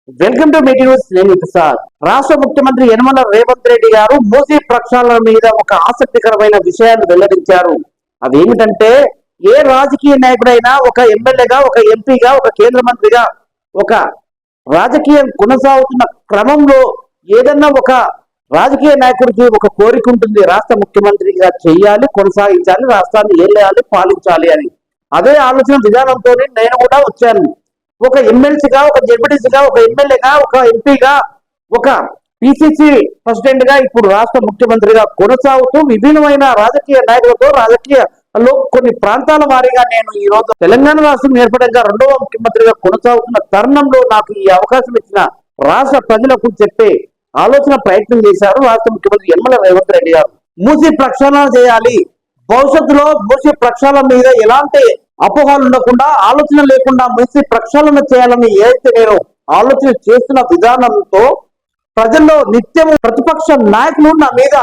Welcome to meeting news. నేను ప్రసాద్. రాష్ట్ర ముఖ్యమంత్రి యనమల రేవంత్ రెడ్డి గారు మూసీ ప్రక్షాళన మీద ఒక ఆసక్తికరమైన విషయాన్ని వెల్లడించారు. అవేమిటంటే, ఏ రాజకీయ నాయకుడైనా ఒక ఎమ్మెల్యేగా, ఒక ఎంపీగా, ఒక కేంద్ర మంత్రిగా, ఒక రాజకీయం కొనసాగుతున్న క్రమంలో ఏదన్నా ఒక రాజకీయ నాయకుడికి ఒక కోరిక ఉంటుంది, రాష్ట్ర ముఖ్యమంత్రిగా చెయ్యాలి, కొనసాగించాలి, రాష్ట్రాన్ని ఏలేయాలి, పాలించాలి అని. అదే ఆలోచన విధానంతో నేను కూడా వచ్చాను. ఒక ఎమ్మెల్సీగా, ఒక జెడ్పీటీసీగా, ఒక ఎమ్మెల్యేగా, ఒక ఎంపీగా, ఒక పిసిసి ప్రెసిడెంట్ గా, ఇప్పుడు రాష్ట్ర ముఖ్యమంత్రిగా కొనసాగుతూ విభిన్నమైన రాజకీయ నాయకులతో రాజకీయాల్లో కొన్ని ప్రాంతాల వారీగా నేను ఈ రోజు తెలంగాణ రాష్ట్రం ఏర్పడంగా రెండవ ముఖ్యమంత్రిగా కొనసాగుతున్న తరుణంలో నాకు ఈ అవకాశం ఇచ్చిన రాష్ట్ర ప్రజలకు చెప్పే ఆలోచన ప్రయత్నం చేశారు రాష్ట్ర ముఖ్యమంత్రి యనమల రేవంత్ రెడ్డి గారు. మూసీ ప్రక్షాళన చేయాలి, భవిష్యత్తులో మూసీ ప్రక్షాళన మీద ఎలాంటి అపోహలు ఉండకుండా, ఆలోచన లేకుండా మూసీ ప్రక్షాళన చేయాలని ఏదైతే నేను ఆలోచన చేస్తున్న విధానంతో ప్రజల్లో నిత్యం ప్రతిపక్ష నాయకులు నా మీద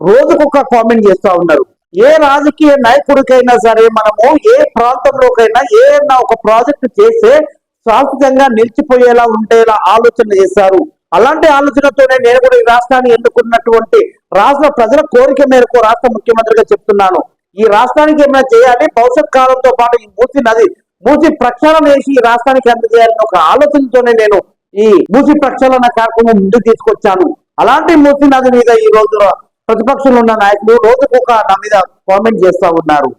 రోజుకొక కామెంట్ చేస్తూ ఉన్నారు. ఏ రాజకీయ నాయకుడికైనా సరే, మనము ఏ ప్రాంతంలోకైనా ఏదైనా ఒక ప్రాజెక్టు చేస్తే శాశ్వతంగా నిలిచిపోయేలా ఉండేలా ఆలోచన చేశారు. అలాంటి ఆలోచనతోనే నేను కూడా ఈ రాష్ట్రాన్ని ఎన్నుకున్నటువంటి రాష్ట్ర ప్రజల కోరిక మేరకు రాష్ట్ర ముఖ్యమంత్రిగా చెప్తున్నాను. ఈ రాష్ట్రానికి ఏమైనా చేయాలి, భవిష్యత్ కాలంతో పాటు ఈ మూసీ ప్రక్షాళన చేసి ఈ రాష్ట్రానికి అందజేయాలని ఒక ఆలోచనతోనే నేను ఈ మూసీ ప్రక్షాళన కార్యక్రమం ముందుకు తీసుకొచ్చాను. అలాంటి మూసీ నది మీద ఈ రోజు ప్రతిపక్షంలో ఉన్న నాయకులు రోజుకొక నా మీద కామెంట్ చేస్తా ఉన్నారు.